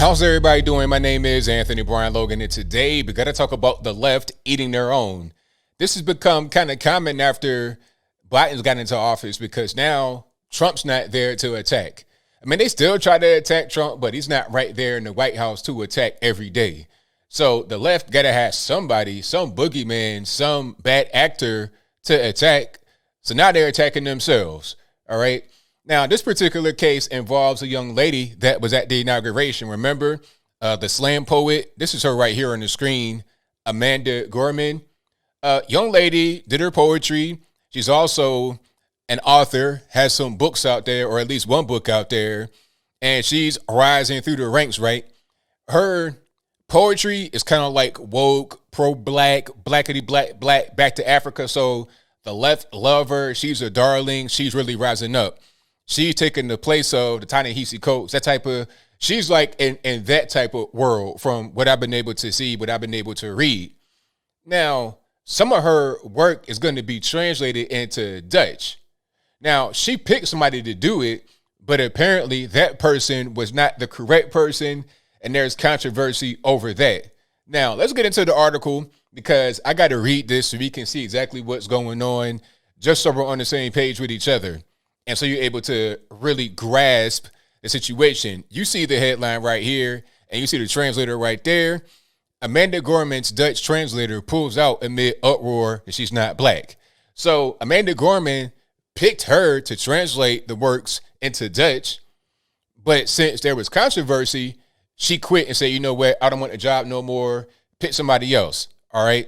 How's everybody doing? My name is Anthony Brian Logan, and today we got to talk about the left eating their own. This has become kind of common after Biden's got into office because now Trump's not there to attack. I mean, they still try to attack Trump, but he's not right there in the White House to attack every day. So the left got to have somebody, some boogeyman, some bad actor to attack. So now they're attacking themselves. All right. Now, this particular case involves a young lady that was at the inauguration. Remember, the slam poet? This is her right here on the screen, Amanda Gorman. Young lady did her poetry. She's also an author, has some books out there, or at least one book out there, and she's rising through the ranks, right? Her poetry is kind of like woke, pro-black, blackity black, back to Africa. So the left love her. She's a darling. She's really rising up. She's taking the place of the Ta-Nehisi Coates, that type of, she's like in that type of world from what I've been able to see, what I've been able to read. Now, some of her work is going to be translated into Dutch. Now, she picked somebody to do it, but apparently that person was not the correct person, and there's controversy over that. Now, let's get into the article because I got to read this so we can see exactly what's going on, just so we're on the same page with each other. And so you're able to really grasp the situation. You see the headline right here, and you see the translator right there. Amanda Gorman's Dutch translator pulls out amid uproar that she's not black. So Amanda Gorman picked her to translate the works into Dutch, but since there was controversy, she quit and said, you know what, I don't want a job no more. Pick somebody else. All right.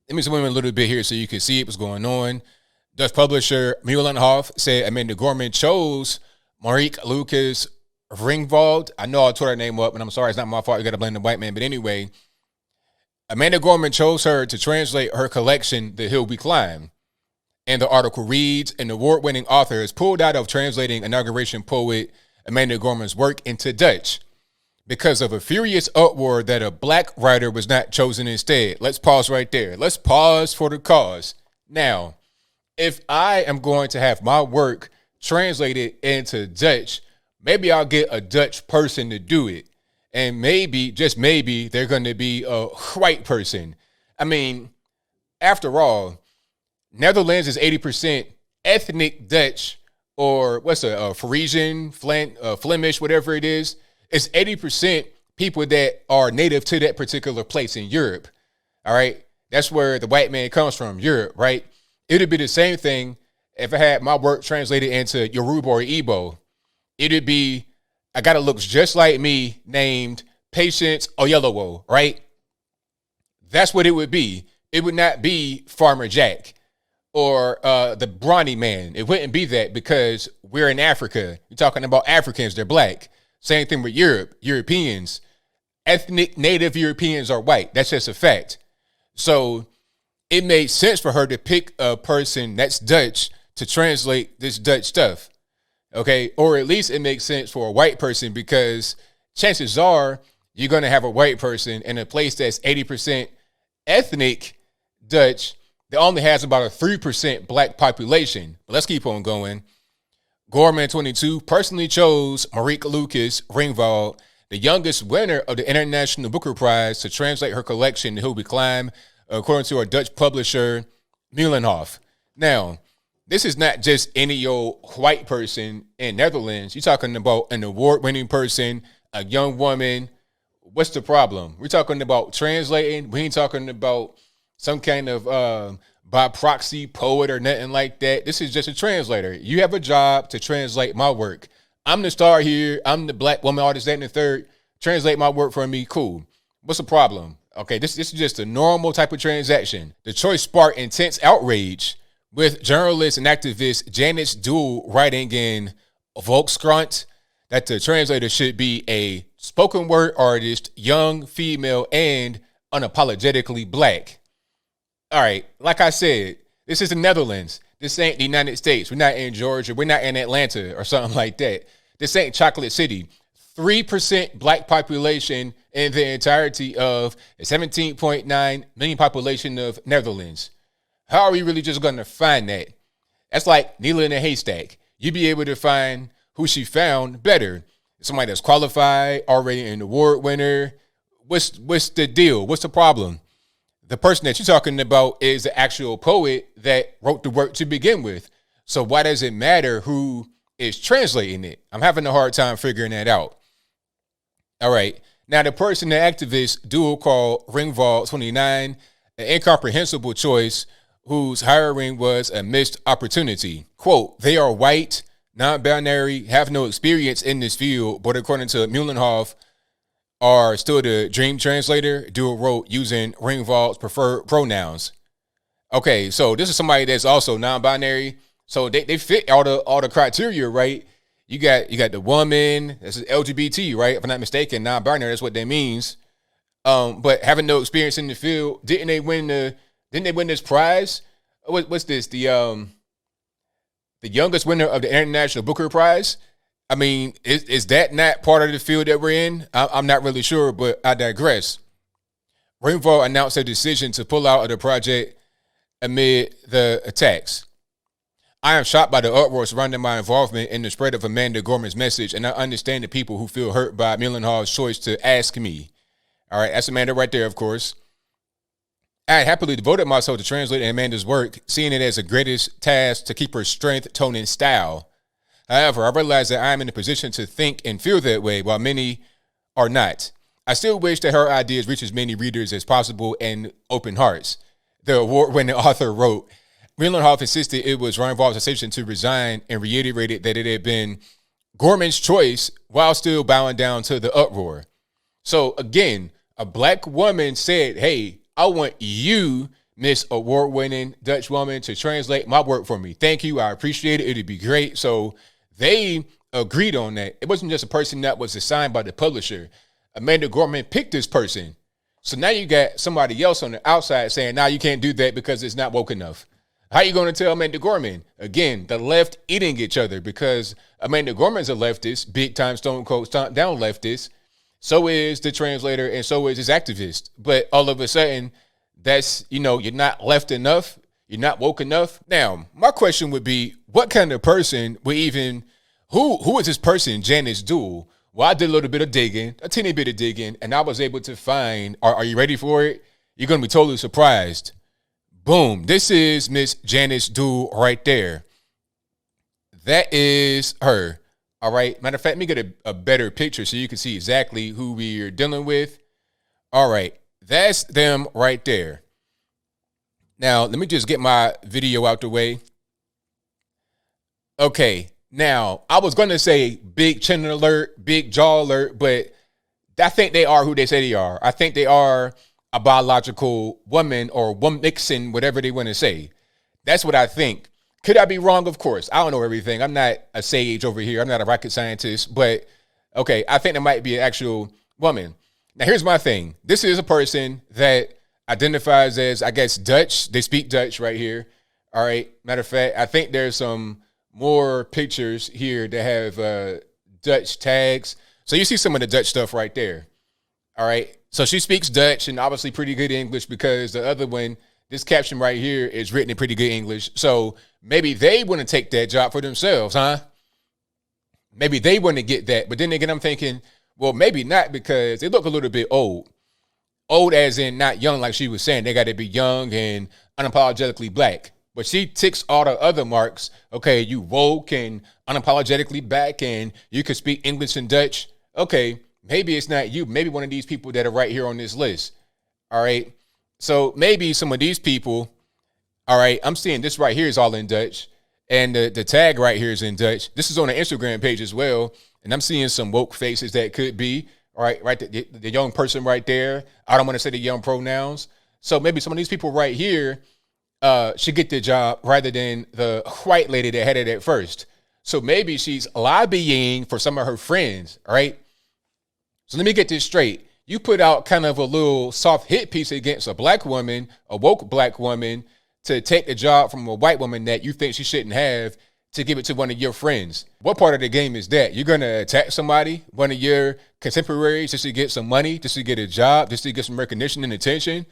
Let me zoom in a little bit here so you can see what's going on. Dutch publisher Meulenhof said Amanda Gorman chose Marieke Lucas Ringwald. I know I tore her name up, and I'm sorry, it's not my fault. You got to blame the white man. But anyway, Amanda Gorman chose her to translate her collection, The Hill We Climb. And the article reads, an award-winning author is pulled out of translating inauguration poet Amanda Gorman's work into Dutch because of a furious uproar that a black writer was not chosen instead. Let's pause right there. Let's pause for the cause. Now, if I am going to have my work translated into Dutch, maybe I'll get a Dutch person to do it. And maybe, just maybe, they're going to be a white person. I mean, after all, Netherlands is 80% ethnic Dutch, or what's a Frisian, Flemish, whatever it is. It's 80% people that are native to that particular place in Europe. All right. That's where the white man comes from, Europe, right? It'd be the same thing if I had my work translated into Yoruba or Igbo. It'd be a guy that looks just like me named Patience Oyelowo, right? That's what it would be. It would not be Farmer Jack or the Brawny Man. It wouldn't be that because we're in Africa. You're talking about Africans, they're black. Same thing with Europe, Europeans. Ethnic native Europeans are white. That's just a fact. So it made sense for her to pick a person that's Dutch to translate this Dutch stuff, okay? Or at least it makes sense for a white person because chances are you're going to have a white person in a place that's 80% ethnic Dutch that only has about a 3% black population. But let's keep on going. Gorman, 22, personally chose Marieke Lucas Ringwald, the youngest winner of the International Booker Prize, to translate her collection, The Hill We Climb, according to our Dutch publisher, Meulenhof. Now, this is not just any old white person in Netherlands. You're talking about an award-winning person, a young woman. What's the problem? We're talking about translating. We ain't talking about some kind of by proxy poet or nothing like that. This is just a translator. You have a job to translate my work. I'm the star here. I'm the black woman artist, that and the third. Translate my work for me. Cool. What's the problem? Okay, this is just a normal type of transaction. The choice sparked intense outrage, with journalist and activist Janice Duell writing in Volkskrant that the translator should be a spoken word artist, young, female, and unapologetically black. All right, like I said, this is the Netherlands. This ain't the United States. We're not in Georgia. We're not in Atlanta or something like that. This ain't Chocolate City. 3% black population in the entirety of the 17.9 million population of Netherlands. How are we really just going to find that? That's like needle in a haystack. You'd be able to find who she found better. somebody that's qualified, already an award winner. What's the deal? What's the problem? The person that you're talking about is the actual poet that wrote the work to begin with. So why does it matter who is translating it? I'm having a hard time figuring that out. All right. Now, the person, the activist duo called Ringwald 29, an incomprehensible choice whose hiring was a missed opportunity. Quote, they are white, non-binary, have no experience in this field, but according to Muhlenhoff, are still the dream translator, duo wrote using Ringwald's preferred pronouns. Okay, so this is somebody that's also non-binary. So they fit all the criteria, right? You got the woman, this is LGBT, right? If I'm not mistaken, non-binary, that's what that means. But having no experience in the field, didn't they win this prize? What's this? The youngest winner of the International Booker Prize? I mean, is that not part of the field that we're in? I'm not really sure, but I digress. Ringwald announced a decision to pull out of the project amid the attacks. I am shocked by the uproar surrounding my involvement in the spread of Amanda Gorman's message, and I understand the people who feel hurt by Muhlenhoff's choice to ask me. All right, that's Amanda right there, of course. I happily devoted myself to translating Amanda's work, seeing it as the greatest task to keep her strength, tone, and style. However, I realize that I am in a position to think and feel that way, while many are not. I still wish that her ideas reach as many readers as possible and open hearts. The award-winning author wrote, Muhlenhoff insisted it was Ringwald's decision to resign and reiterated that it had been Gorman's choice while still bowing down to the uproar. So again, a black woman said, hey, I want you, Miss Award-winning Dutch woman, to translate my work for me. Thank you. I appreciate it. It'd be great. So they agreed on that. It wasn't just a person that was assigned by the publisher. Amanda Gorman picked this person. So now you got somebody else on the outside saying, nah, you can't do that because it's not woke enough. How are you going to tell Amanda Gorman? Again, the left eating each other because Amanda Gorman's a leftist, big time stone cold stomp down leftist. So is the translator and so is his activist. But all of a sudden, that's, you're not left enough. You're not woke enough. Now, my question would be, what kind of person would even, who is this person, Janice Duell? Well, I did a little bit of digging, a teeny bit of digging, and I was able to find, are you ready for it? You're going to be totally surprised. Boom. This is Miss Janice Duell right there. That is her. All right. Matter of fact, let me get a better picture so you can see exactly who we're dealing with. All right. That's them right there. Now, let me just get my video out the way. Okay. Now, I was going to say big chin alert, big jaw alert, but I think they are who they say they are. I think they are a biological woman or woman mixing, whatever they want to say. That's what I think. Could I be wrong? Of course. I don't know everything. I'm not a sage over here. I'm not a rocket scientist, but okay, I think there might be an actual woman. Now, here's my thing. This is a person that identifies as, I guess, Dutch. They speak Dutch right here. All right. Matter of fact, I think there's some more pictures here that have Dutch tags. So you see some of the Dutch stuff right there. All right. So she speaks Dutch and obviously pretty good English because the other one, this caption right here is written in pretty good English. So maybe they want to take that job for themselves, huh? Maybe they want to get that. But then again, I'm thinking, well, maybe not because they look a little bit old. Old as in not young like she was saying. They got to be young and unapologetically black. But she ticks all the other marks. Okay, you woke and unapologetically black and you can speak English and Dutch. Okay. Maybe it's not you. Maybe one of these people that are right here on this list. All right. So maybe some of these people. All right. I'm seeing this right here is all in Dutch. And the tag right here is in Dutch. This is on the Instagram page as well. And I'm seeing some woke faces that could be. All right. Right. The young person right there. I don't want to say the young pronouns. So maybe some of these people right here should get the job rather than the white lady that had it at first. So maybe she's lobbying for some of her friends. All right. So let me get this straight. You put out kind of a little soft hit piece against a black woman, a woke black woman, to take the job from a white woman that you think she shouldn't have to give it to one of your friends. What part of the game is that? You're going to attack somebody, one of your contemporaries, just to get some money, just to get a job, just to get some recognition and attention?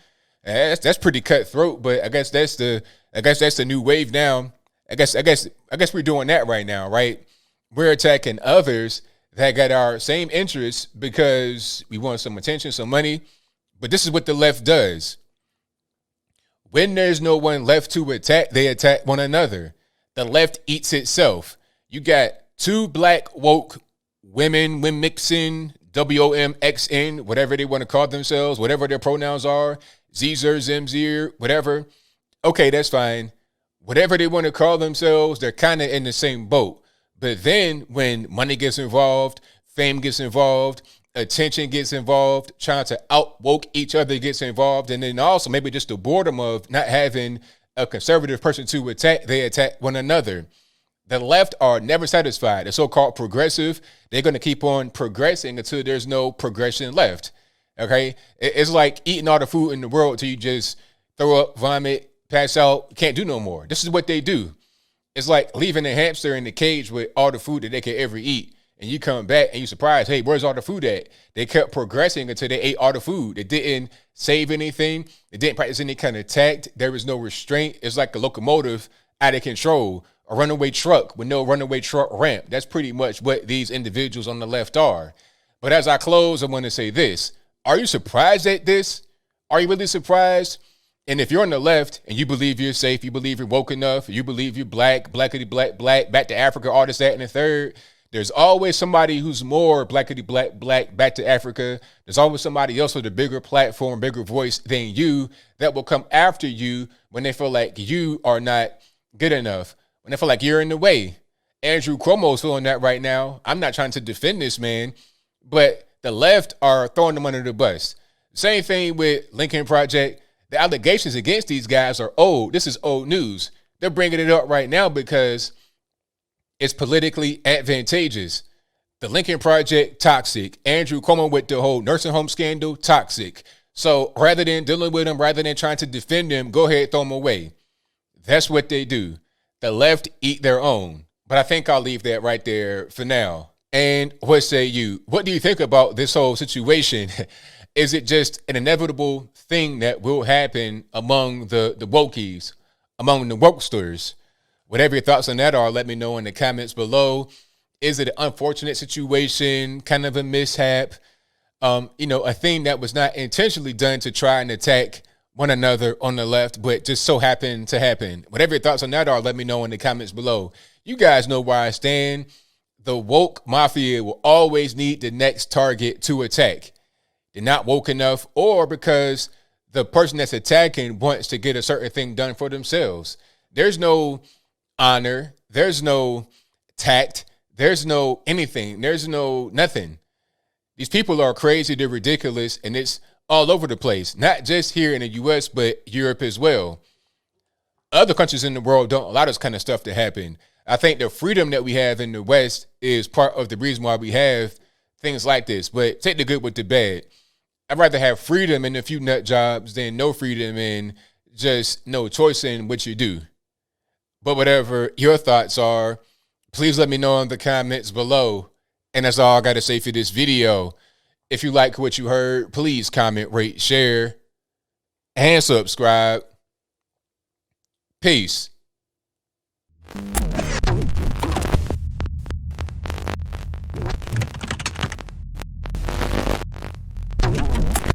That's pretty cutthroat, but I guess that's the new wave now. I guess we're doing that right now, right? We're attacking others that got our same interests because we want some attention, some money. But this is what the left does. When there's no one left to attack, they attack one another. The left eats itself. You got two black woke women, mixing, WOMXN, whatever they want to call themselves, whatever their pronouns are, Zer, Zemzir, whatever. Okay, that's fine. Whatever they want to call themselves, they're kind of in the same boat. But then when money gets involved, fame gets involved, attention gets involved, trying to out-woke each other gets involved, and then also maybe just the boredom of not having a conservative person to attack, they attack one another. The left are never satisfied. The so-called progressive, they're going to keep on progressing until there's no progression left. Okay? It's like eating all the food in the world till you just throw up, vomit, pass out, can't do no more. This is what they do. It's like leaving a hamster in the cage with all the food that they could ever eat. And you come back and you're surprised, hey, where's all the food at? They kept progressing until they ate all the food. They didn't save anything. They didn't practice any kind of tact. There was no restraint. It's like a locomotive out of control, a runaway truck with no runaway truck ramp. That's pretty much what these individuals on the left are. But as I close, I want to say this. Are you surprised at this? Are you really surprised? And if you're on the left and you believe you're safe, you believe you're woke enough, you believe you're blackity black, back to Africa, all this, that, and the third, there's always somebody who's more blackity black, back to Africa. There's always somebody else with a bigger platform, bigger voice than you that will come after you when they feel like you are not good enough, when they feel like you're in the way. Andrew Cuomo's feeling that right now. I'm not trying to defend this man, but the left are throwing them under the bus. Same thing with Lincoln Project. The allegations against these guys are old. This is old news. They're bringing it up right now because it's politically advantageous. The Lincoln Project, toxic. Andrew Gorman with the whole nursing home scandal, toxic. So rather than dealing with them, rather than trying to defend them, go ahead, throw them away. That's what they do. The left eat their own. But I think I'll leave that right there for now. And what say you? What do you think about this whole situation? Is it just an inevitable thing that will happen among the wokies, among the wokesters? Whatever your thoughts on that are, let me know in the comments below. Is it an unfortunate situation, kind of a mishap? A thing that was not intentionally done to try and attack one another on the left, but just so happened to happen. Whatever your thoughts on that are, let me know in the comments below. You guys know where I stand. The woke mafia will always need the next target to attack. They're not woke enough, or because the person that's attacking wants to get a certain thing done for themselves. There's no honor. There's no tact. There's no anything. There's no nothing. These people are crazy. They're ridiculous. And it's all over the place, not just here in the U.S., but Europe as well. Other countries in the world don't allow this kind of stuff to happen. I think the freedom that we have in the West is part of the reason why we have things like this. But take the good with the bad. I'd rather have freedom in a few nut jobs than no freedom and just no choice in what you do. But whatever your thoughts are, please let me know in the comments below. And that's all I got to say for this video. If you like what you heard, please comment, rate, share, and subscribe. Peace.